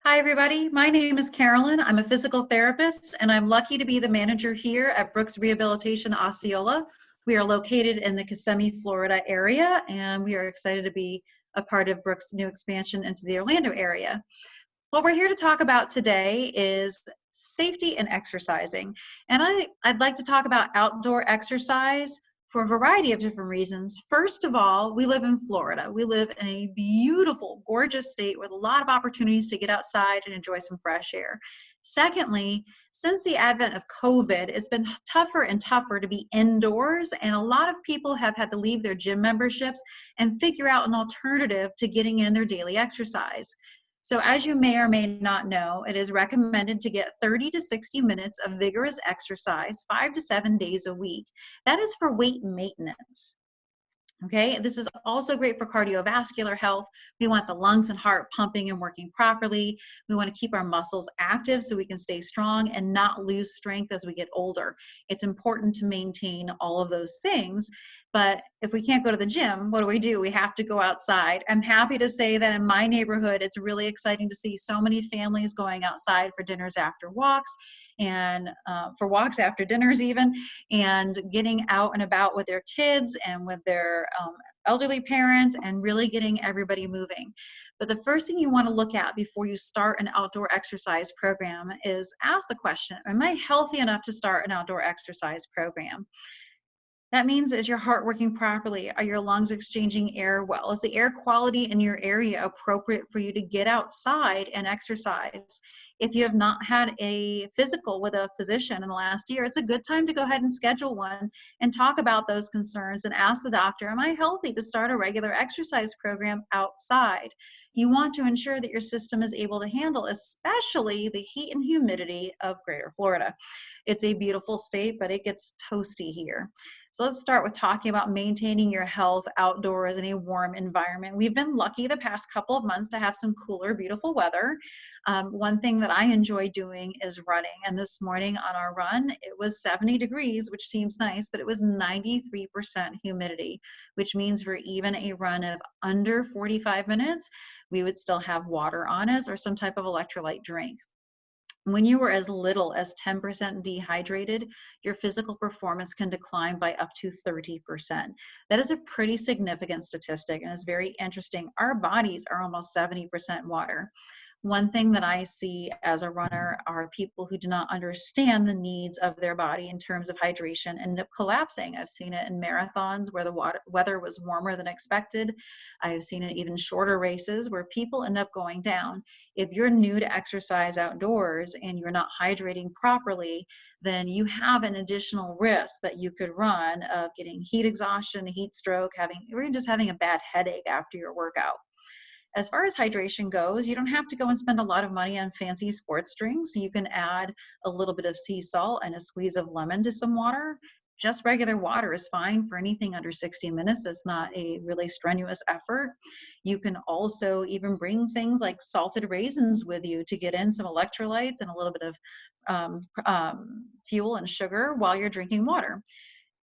Hi, everybody. My name is Carolyn. I'm a physical therapist, and I'm lucky to be the manager here at Brooks Rehabilitation, Osceola. We are located in the Kissimmee, Florida area, and we are excited to be a part of Brooks' new expansion into the Orlando area. What we're here to talk about today is safety and exercising. And I'd like to talk about outdoor exercise for a variety of different reasons. First of all, we live in Florida. We live in a beautiful, gorgeous state with a lot of opportunities to get outside and enjoy some fresh air. Secondly, since the advent of COVID, it's been tougher and tougher to be indoors, and a lot of people have had to leave their gym memberships and figure out an alternative to getting in their daily exercise. So as you may or may not know, it is recommended to get 30 to 60 minutes of vigorous exercise 5 to 7 days a week. That is for weight maintenance. Okay, this is also great for cardiovascular health. We want the lungs and heart pumping and working properly. We want to keep our muscles active so we can stay strong and not lose strength as we get older. It's important to maintain all of those things. But if we can't go to the gym, what do? We have to go outside. I'm happy to say that in my neighborhood, it's really exciting to see so many families going outside for dinners after walks and for walks after dinners even, and getting out and about with their kids and with their elderly parents and really getting everybody moving. But the first thing you want to look at before you start an outdoor exercise program is ask the question, am I healthy enough to start an outdoor exercise program? That means, is your heart working properly? Are your lungs exchanging air well? Is the air quality in your area appropriate for you to get outside and exercise? If you have not had a physical with a physician in the last year, it's a good time to go ahead and schedule one and talk about those concerns and ask the doctor, am I healthy to start a regular exercise program outside? You want to ensure that your system is able to handle, especially the heat and humidity of Greater Florida. It's a beautiful state, but it gets toasty here. So let's start with talking about maintaining your health outdoors in a warm environment. We've been lucky the past couple of months to have some cooler, beautiful weather. One thing that I enjoy doing is running. And this morning on our run, it was 70 degrees, which seems nice, but it was 93% humidity, which means for even a run of under 45 minutes, we would still have water on us or some type of electrolyte drink. When you were as little as 10% dehydrated, your physical performance can decline by up to 30%. That is a pretty significant statistic and it's very interesting. Our bodies are almost 70% water. One thing that I see as a runner are people who do not understand the needs of their body in terms of hydration and end up collapsing. I've seen it in marathons where the weather was warmer than expected. I've seen it even shorter races where people end up going down. If you're new to exercise outdoors and you're not hydrating properly, then you have an additional risk that you could run of getting heat exhaustion, heat stroke, or even just having a bad headache after your workout. As far as hydration goes, you don't have to go and spend a lot of money on fancy sports drinks. You can add a little bit of sea salt and a squeeze of lemon to some water. Just regular water is fine for anything under 60 minutes. It's not a really strenuous effort. You can also even bring things like salted raisins with you to get in some electrolytes and a little bit of fuel and sugar while you're drinking water.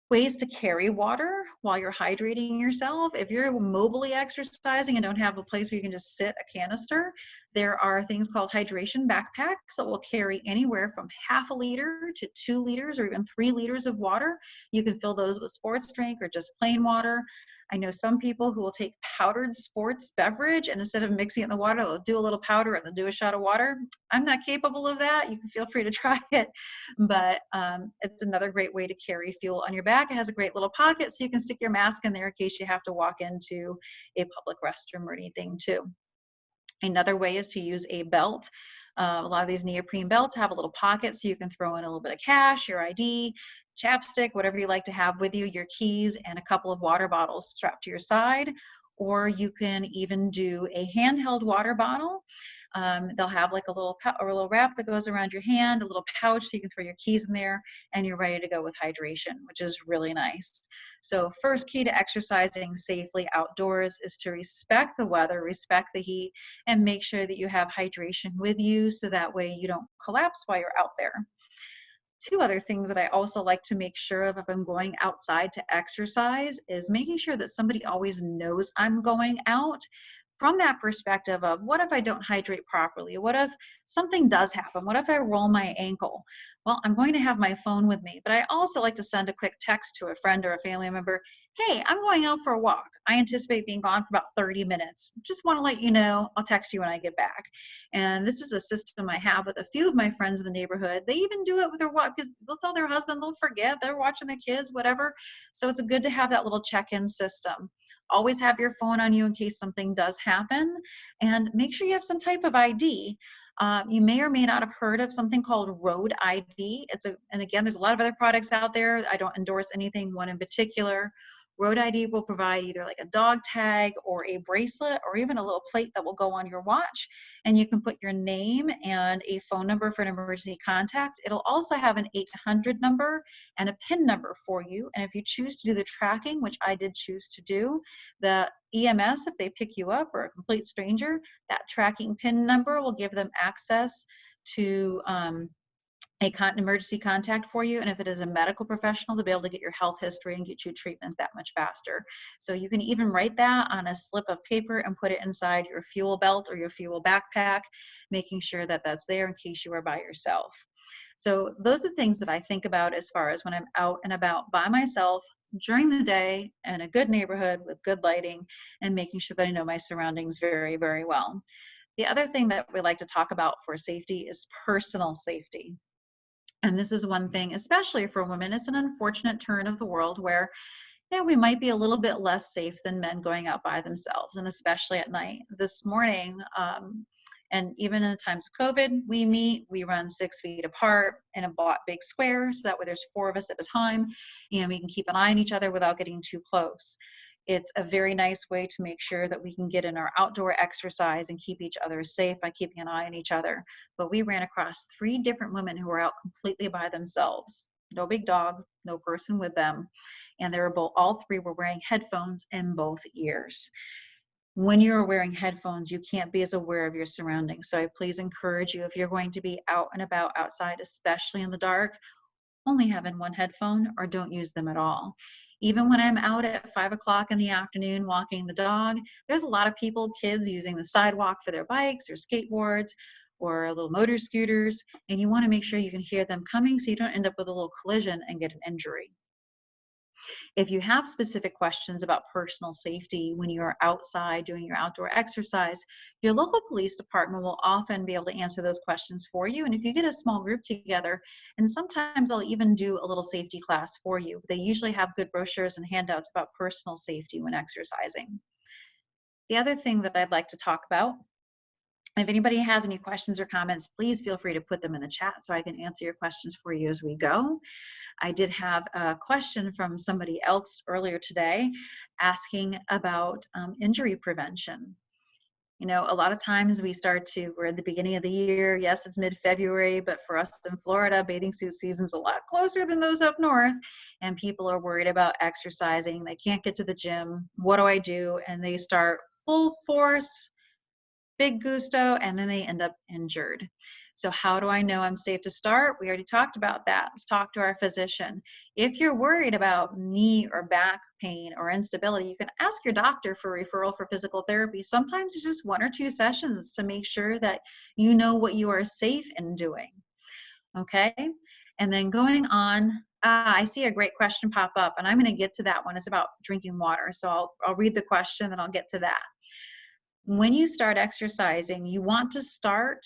Ways to carry water while you're hydrating yourself. If you're mobily exercising and don't have a place where you can just sit a canister, there are things called hydration backpacks that will carry anywhere from half a liter to 2 liters or even 3 liters of water. You can fill those with sports drink or just plain water. I know some people who will take powdered sports beverage and instead of mixing it in the water, they'll do a little powder and then do a shot of water. I'm not capable of that. You can feel free to try it, but it's another great way to carry fuel on your back. It has a great little pocket so you can stick your mask in there in case you have to walk into a public restroom or anything too. Another way is to use a belt. A lot of these neoprene belts have a little pocket so you can throw in a little bit of cash, your ID, chapstick, whatever you like to have with you, your keys, and a couple of water bottles strapped to your side. Or you can even do a handheld water bottle. They'll have like a little wrap that goes around your hand, a little pouch so you can throw your keys in there and you're ready to go with hydration, which is really nice. So first key to exercising safely outdoors is to respect the weather, respect the heat, and make sure that you have hydration with you so that way you don't collapse while you're out there. 2 other things that I also like to make sure of if I'm going outside to exercise is making sure that somebody always knows I'm going out. from that perspective of what if I don't hydrate properly? What if something does happen? What if I roll my ankle? Well, I'm going to have my phone with me, but I also like to send a quick text to a friend or a family member. Hey, I'm going out for a walk. I anticipate being gone for about 30 minutes. Just want to let you know, I'll text you when I get back. And this is a system I have with a few of my friends in the neighborhood. They even do it with their wife because they'll tell their husband they'll forget, they're watching the kids, whatever. So it's good to have that little check-in system. Always have your phone on you in case something does happen, and make sure you have some type of ID. You may or may not have heard of something called Road ID. And again, there's a lot of other products out there. I don't endorse anything, one in particular. Road ID will provide either like a dog tag or a bracelet or even a little plate that will go on your watch, and you can put your name and a phone number for an emergency contact. It'll also have an 800 number and a PIN number for you. And if you choose to do the tracking, which I did choose to do, the EMS, if they pick you up, or a complete stranger, that tracking PIN number will give them access to emergency contact for you. And if it is a medical professional, to be able to get your health history and get you treatment that much faster. So you can even write that on a slip of paper and put it inside your fuel belt or your fuel backpack, making sure that that's there in case you are by yourself. So those are the things that I think about as far as when I'm out and about by myself during the day in a good neighborhood with good lighting, and making sure that I know my surroundings very, very well. The other thing that we like to talk about for safety is personal safety. And this is one thing, especially for women, it's an unfortunate turn of the world where, yeah, we might be a little bit less safe than men going out by themselves, and especially at night. This morning, and even in the times of COVID, we run 6 feet apart in a big square, so that way there's 4 of us at a time, and we can keep an eye on each other without getting too close. It's a very nice way to make sure that we can get in our outdoor exercise and keep each other safe by keeping an eye on each other. But we ran across 3 different women who were out completely by themselves. No big dog, no person with them. And they were all 3 were wearing headphones in both ears. When you're wearing headphones, you can't be as aware of your surroundings. So I please encourage you, if you're going to be out and about outside, especially in the dark, only having one headphone or don't use them at all. Even when I'm out at 5 o'clock in the afternoon walking the dog, there's a lot of people, kids using the sidewalk for their bikes or skateboards or little motor scooters, and you want to make sure you can hear them coming so you don't end up with a little collision and get an injury. If you have specific questions about personal safety when you're outside doing your outdoor exercise, your local police department will often be able to answer those questions for you. And if you get a small group together, and sometimes they'll even do a little safety class for you. They usually have good brochures and handouts about personal safety when exercising. The other thing that I'd like to talk about, if anybody has any questions or comments, please feel free to put them in the chat so I can answer your questions for you as we go. I did have a question from somebody else earlier today asking about injury prevention. You know, a lot of times we're at the beginning of the year. Yes, it's mid-February, but for us in Florida, bathing suit season's a lot closer than those up north. And people are worried about exercising. They can't get to the gym. What do I do? And they start full force, big gusto, and then they end up injured. So how do I know I'm safe to start? We already talked about that. Let's talk to our physician. If you're worried about knee or back pain or instability, you can ask your doctor for referral for physical therapy. Sometimes it's just 1 or 2 sessions to make sure that you know what you are safe in doing. Okay? And then going on, I see a great question pop up, and I'm going to get to that one. It's about drinking water. So I'll read the question and I'll get to that. When you start exercising, you want to start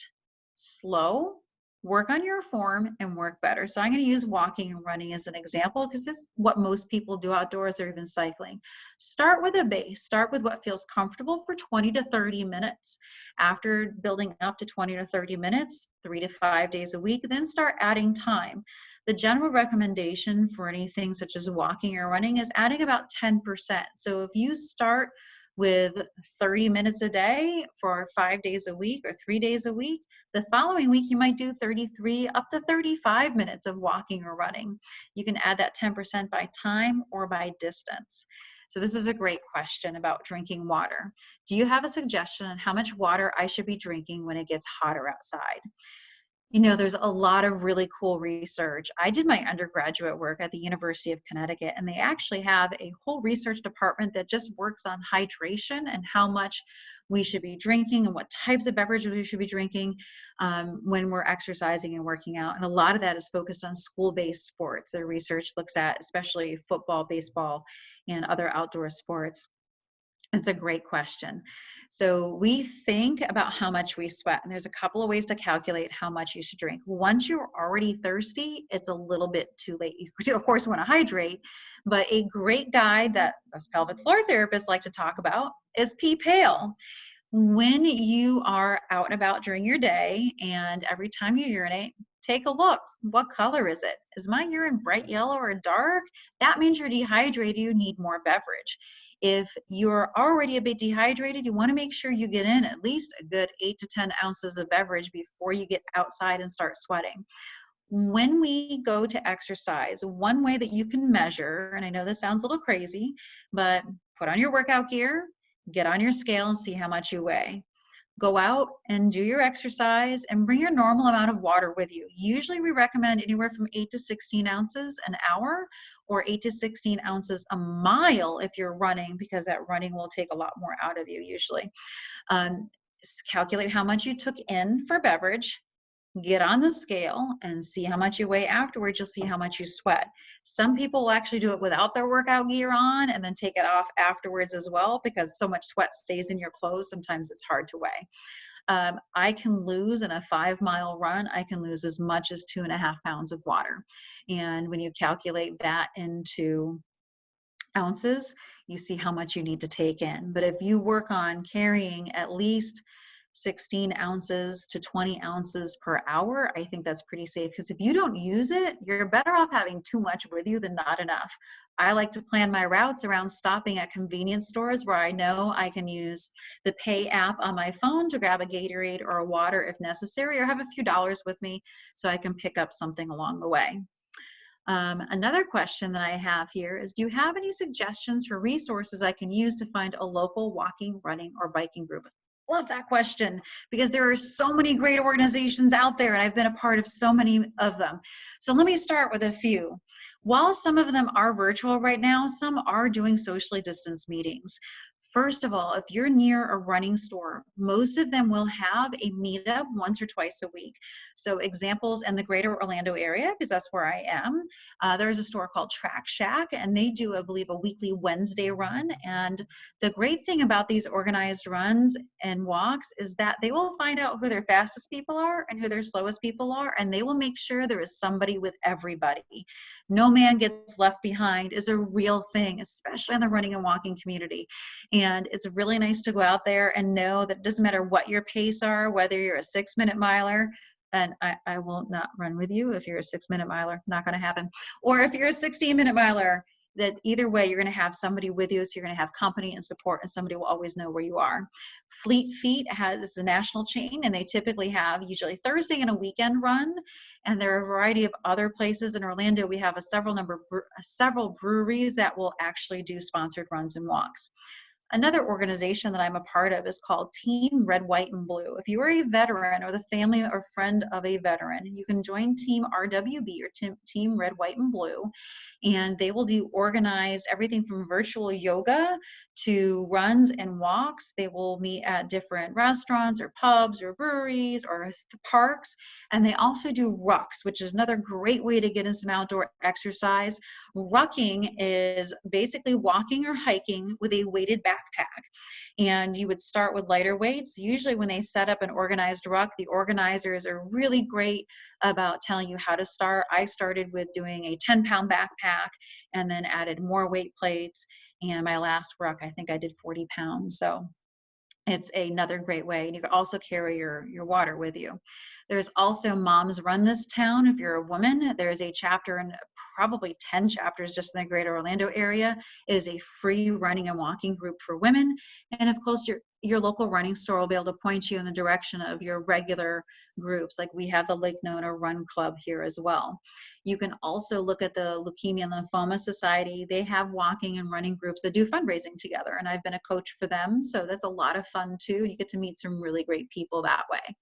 slow, work on your form, and work better. So I'm going to use walking and running as an example because this is what most people do outdoors or even cycling. Start with a base. Start with what feels comfortable for 20 to 30 minutes. After building up to 20 to 30 minutes, 3 to 5 days a week, then start adding time. The general recommendation for anything such as walking or running is adding about 10%. So if you start with 30 minutes a day for 5 days a week or 3 days a week, the following week you might do 33 up to 35 minutes of walking or running. You can add that 10% by time or by distance. So this is a great question about drinking water. Do you have a suggestion on how much water I should be drinking when it gets hotter outside? You know, there's a lot of really cool research. I did my undergraduate work at the University of Connecticut, and they actually have a whole research department that just works on hydration and how much we should be drinking and what types of beverages we should be drinking when we're exercising and working out. And a lot of that is focused on school-based sports. Their research looks at especially football, baseball, and other outdoor sports. It's a great question. So we think about how much we sweat, and there's a couple of ways to calculate how much you should drink. Once you're already thirsty, it's a little bit too late. You do, of course, want to hydrate, but a great guide that us pelvic floor therapists like to talk about is pee pale. When you are out and about during your day and every time you urinate, take a look. What color is it? Is my urine bright yellow or dark? That means you're dehydrated. You need more beverage. If you're already a bit dehydrated, you want to make sure you get in at least a good 8 to 10 ounces of beverage before you get outside and start sweating. When we go to exercise, one way that you can measure, and I know this sounds a little crazy, but put on your workout gear, get on your scale and see how much you weigh. Go out and do your exercise and bring your normal amount of water with you. Usually we recommend anywhere from 8 to 16 ounces an hour or 8 to 16 ounces a mile if you're running, because that running will take a lot more out of you usually. Calculate how much you took in for beverage, get on the scale and see how much you weigh afterwards. You'll see how much you sweat. Some people will actually do it without their workout gear on and then take it off afterwards as well, because so much sweat stays in your clothes. Sometimes it's hard to weigh. I can lose in a 5-mile run, I can lose as much as 2.5 pounds of water. And when you calculate that into ounces, you see how much you need to take in. But if you work on carrying at least 16 ounces to 20 ounces per hour, I think that's pretty safe, because if you don't use it, you're better off having too much with you than not enough. I like to plan my routes around stopping at convenience stores where I know I can use the Pay app on my phone to grab a Gatorade or a water if necessary, or have a few dollars with me so I can pick up something along the way. Another question that I have here is, do you have any suggestions for resources I can use to find a local walking, running, or biking group? Love that question, because there are so many great organizations out there and I've been a part of so many of them. So let me start with a few. While some of them are virtual right now, some are doing socially distanced meetings. First of all, if you're near a running store, most of them will have a meetup once or twice a week. So examples in the greater Orlando area, because that's where I am, there's a store called Track Shack, and they do, I believe, a weekly Wednesday run. And the great thing about these organized runs and walks is that they will find out who their fastest people are and who their slowest people are, and they will make sure there is somebody with everybody. No man gets left behind is a real thing, especially in the running and walking community. And it's really nice to go out there and know that it doesn't matter what your pace are, whether you're a 6-minute miler, and I will not run with you if you're a 6-minute miler, not going to happen. Or if you're a 16-minute miler, that either way, you're going to have somebody with you, so you're going to have company and support, and somebody will always know where you are. Fleet Feet has a national chain, and they typically have usually Thursday and a weekend run, and there are a variety of other places in Orlando. We have several breweries that will actually do sponsored runs and walks. Another organization that I'm a part of is called Team Red, White, and Blue. If you are a veteran or the family or friend of a veteran, you can join Team RWB, or Team Red, White, and Blue, and they will do organized everything from virtual yoga to runs and walks. They will meet at different restaurants or pubs or breweries or parks, and they also do rucks, which is another great way to get in some outdoor exercise. Rucking is basically walking or hiking with a weighted backpack. And you would start with lighter weights. Usually when they set up an organized ruck, the organizers are really great about telling you how to start. I started with doing a 10-pound backpack and then added more weight plates. And my last ruck, I think I did 40 pounds. So it's another great way. And you can also carry your water with you. There's also Moms Run This Town. If you're a woman, there's a chapter, and probably 10 chapters just in the greater Orlando area. It is a free running and walking group for women. And of course, your local running store will be able to point you in the direction of your regular groups. Like we have the Lake Nona Run Club here as well. You can also look at the Leukemia and Lymphoma Society. They have walking and running groups that do fundraising together, and I've been a coach for them. So that's a lot of fun too. You get to meet some really great people that way.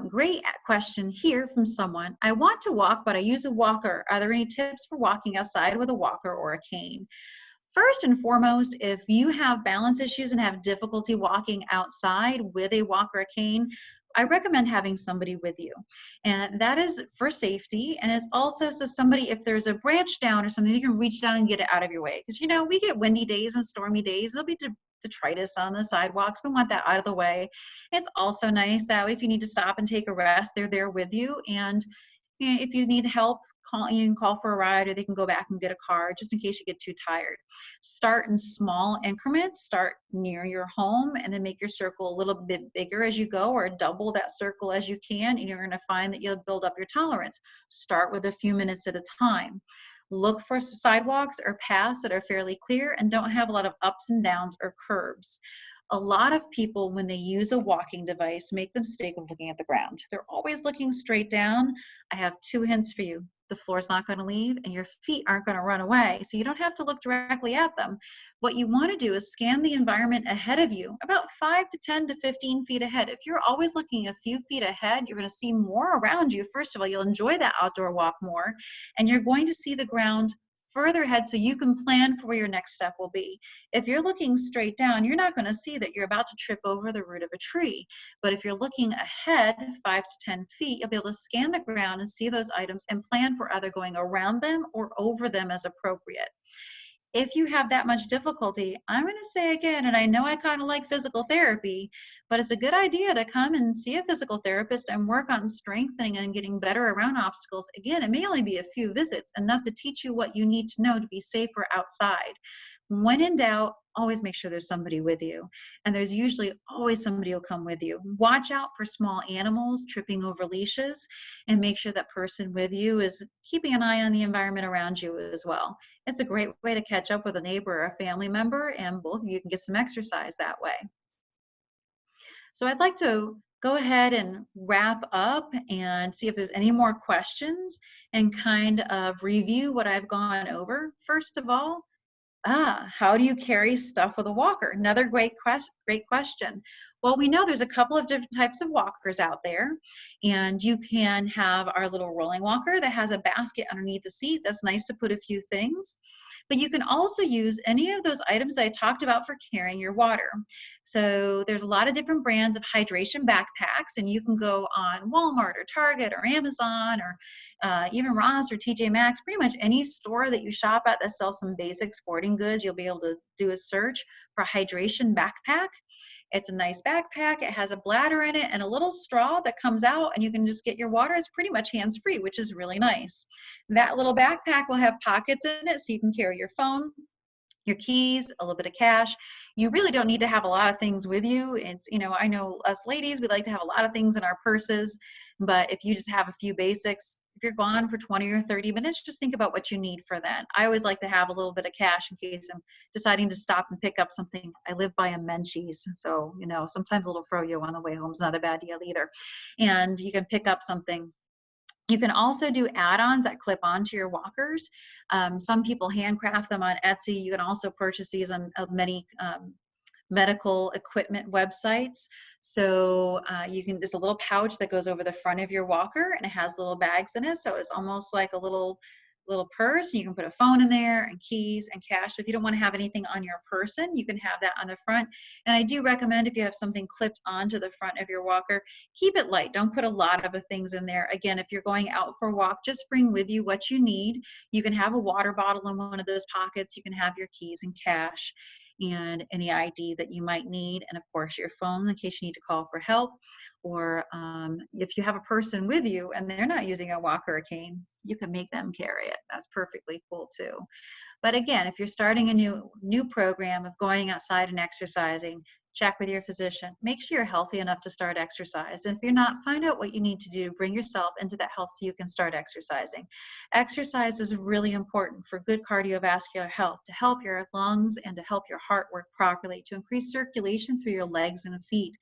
Great question here from someone. I want to walk, but I use a walker. Are there any tips for walking outside with a walker or a cane? First and foremost, if you have balance issues and have difficulty walking outside with a walker or a cane, I recommend having somebody with you. And that is for safety. And it's also so somebody, if there's a branch down or something, you can reach down and get it out of your way. Because, you know, we get windy days and stormy days. There'll be detritus on the sidewalks. We want that out of the way. It's also nice that if you need to stop and take a rest, they're there with you. And if you need help, you can call for a ride, or they can go back and get a car just in case you get too tired. Start in small increments. Start near your home and then make your circle a little bit bigger as you go, or double that circle as you can, and you're going to find that you'll build up your tolerance. Start with a few minutes at a time. Look for sidewalks or paths that are fairly clear and don't have a lot of ups and downs or curbs. A lot of people, when they use a walking device, make the mistake of looking at the ground. They're always looking straight down. I have two hints for you. The floor's not going to leave and your feet aren't going to run away. So you don't have to look directly at them. What you want to do is scan the environment ahead of you, about 5 to 10 to 15 feet ahead. If you're always looking a few feet ahead, you're going to see more around you. First of all, you'll enjoy that outdoor walk more, and you're going to see the ground further ahead so you can plan for where your next step will be. If you're looking straight down, you're not going to see that you're about to trip over the root of a tree. But if you're looking ahead 5 to 10 feet, you'll be able to scan the ground and see those items and plan for either going around them or over them as appropriate. If you have that much difficulty, I'm going to say again, and I know I kind of like physical therapy, but it's a good idea to come and see a physical therapist and work on strengthening and getting better around obstacles. Again, it may only be a few visits, enough to teach you what you need to know to be safer outside. When in doubt, always make sure there's somebody with you. And there's usually always somebody who'll come with you. Watch out for small animals tripping over leashes, and make sure that person with you is keeping an eye on the environment around you as well. It's a great way to catch up with a neighbor or a family member, and both of you can get some exercise that way. So I'd like to go ahead and wrap up and see if there's any more questions and kind of review what I've gone over. First of all, how do you carry stuff with a walker? Another great question. Well, we know there's a couple of different types of walkers out there, and you can have our little rolling walker that has a basket underneath the seat. That's nice to put a few things. But you can also use any of those items that I talked about for carrying your water. So there's a lot of different brands of hydration backpacks, and you can go on Walmart or Target or Amazon or even Ross or TJ Maxx, pretty much any store that you shop at that sells some basic sporting goods, you'll be able to do a search for a hydration backpack. It's a nice backpack. It has a bladder in it and a little straw that comes out, and you can just get your water. It's pretty much hands-free, which is really nice. That little backpack will have pockets in it so you can carry your phone, your keys, a little bit of cash. You really don't need to have a lot of things with you. It's, you know, I know us ladies, we like to have a lot of things in our purses, but if you just have a few basics, if you're gone for 20 or 30 minutes, just think about what you need for that. I always like to have a little bit of cash in case I'm deciding to stop and pick up something. I live by a Menchie's, so, you know, sometimes a little froyo on the way home is not a bad deal either. And you can pick up something. You can also do add-ons that clip onto your walkers. Some people handcraft them on Etsy. You can also purchase these on many medical equipment websites. So there's a little pouch that goes over the front of your walker, and it has little bags in it. So it's almost like a little purse. You can put a phone in there and keys and cash. So if you don't want to have anything on your person, you can have that on the front. And I do recommend, if you have something clipped onto the front of your walker, keep it light. Don't put a lot of things in there. Again, if you're going out for a walk, just bring with you what you need. You can have a water bottle in one of those pockets. You can have your keys and cash and any ID that you might need, and of course your phone in case you need to call for help. Or if you have a person with you and they're not using a walker or a cane, you can make them carry it. That's perfectly cool too. But again, if you're starting a new program of going outside and exercising, check with your physician. Make sure you're healthy enough to start exercise. And if you're not, find out what you need to do. Bring yourself into that health so you can start exercising. Exercise is really important for good cardiovascular health, to help your lungs and to help your heart work properly, to increase circulation through your legs and feet.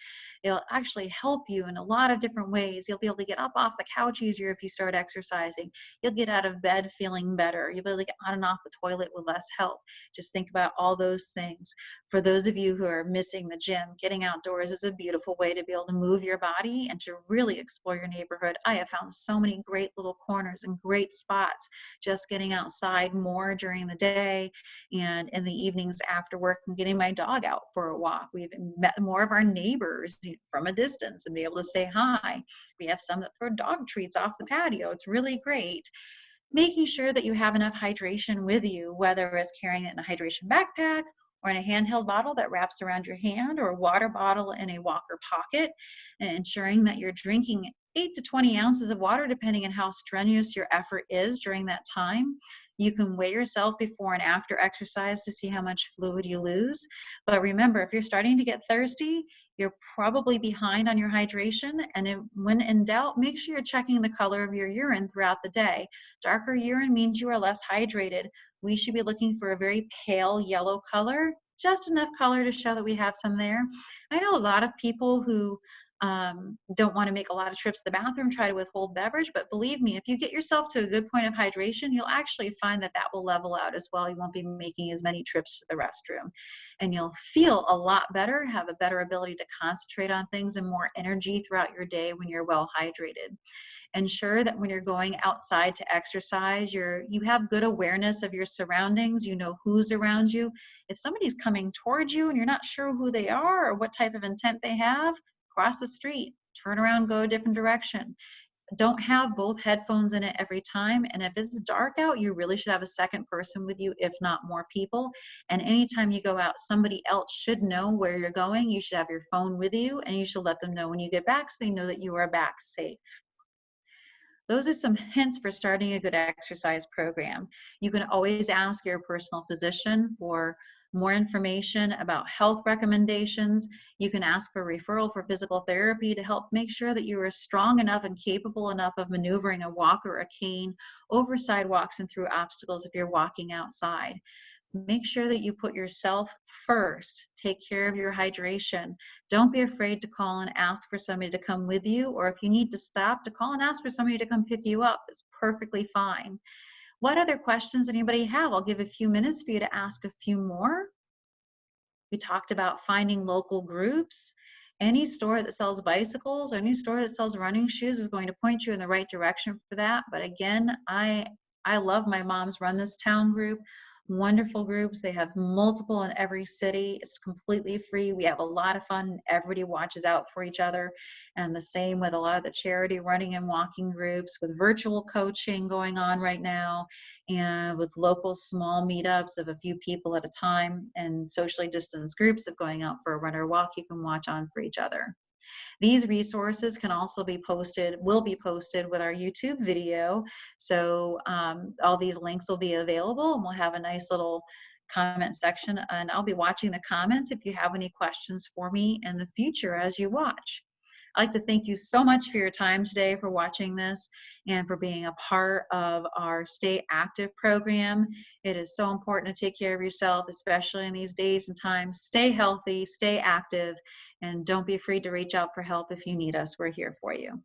It'll actually help you in a lot of different ways. You'll be able to get up off the couch easier if you start exercising. You'll get out of bed feeling better. You'll be able to get on and off the toilet with less help. Just think about all those things. For those of you who are missing the gym. Getting outdoors is a beautiful way to be able to move your body and to really explore your neighborhood. I have found so many great little corners and great spots just getting outside more during the day and in the evenings after work and getting my dog out for a walk. We've met more of our neighbors from a distance and be able to say hi. We have some that throw dog treats off the patio. It's really great. Making sure that you have enough hydration with you, whether it's carrying it in a hydration backpack or in a handheld bottle that wraps around your hand, or a water bottle in a walker pocket, and ensuring that you're drinking 8 to 20 ounces of water, depending on how strenuous your effort is during that time. You can weigh yourself before and after exercise to see how much fluid you lose. But remember, if you're starting to get thirsty, you're probably behind on your hydration. And when in doubt, make sure you're checking the color of your urine throughout the day. Darker urine means you are less hydrated. We should be looking for a very pale yellow color, just enough color to show that we have some there. I know a lot of people who don't want to make a lot of trips to the bathroom, try to withhold beverage, but believe me, if you get yourself to a good point of hydration, you'll actually find that that will level out as well. You won't be making as many trips to the restroom, and you'll feel a lot better, have a better ability to concentrate on things and more energy throughout your day when you're well hydrated. Ensure that when you're going outside to exercise, you have good awareness of your surroundings. You know who's around you. If somebody's coming towards you and you're not sure who they are or what type of intent they have, cross the street, turn around, go a different direction. Don't have both headphones in it every time. And if it's dark out, you really should have a second person with you, if not more people. And anytime you go out, somebody else should know where you're going. You should have your phone with you, and you should let them know when you get back so they know that you are back safe. Those are some hints for starting a good exercise program. You can always ask your personal physician for more information about health recommendations. You can ask for referral for physical therapy to help make sure that you are strong enough and capable enough of maneuvering a walker or a cane over sidewalks and through obstacles if you're walking outside. Make sure that you put yourself first. Take care of your hydration. Don't be afraid to call and ask for somebody to come with you, or if you need to stop, to call and ask for somebody to come pick you up. It's perfectly fine. What other questions anybody have? I'll give a few minutes for you to ask a few more. We talked about finding local groups. Any store that sells bicycles or any store that sells running shoes is going to point you in the right direction for that. But again, I love my Mom's Run This Town group. Wonderful groups. They have multiple in every city. It's completely free. We have a lot of fun. Everybody watches out for each other. And the same with a lot of the charity running and walking groups, with virtual coaching going on right now, and with local small meetups of a few people at a time, and socially distanced groups of going out for a run or walk. You can watch on for each other. These resources can also be posted, will be posted with our YouTube video. So all these links will be available, and we'll have a nice little comment section, and I'll be watching the comments if you have any questions for me in the future as you watch. I'd like to thank you so much for your time today, for watching this, and for being a part of our Stay Active program. It is so important to take care of yourself, especially in these days and times. Stay healthy, stay active, and don't be afraid to reach out for help if you need us. We're here for you.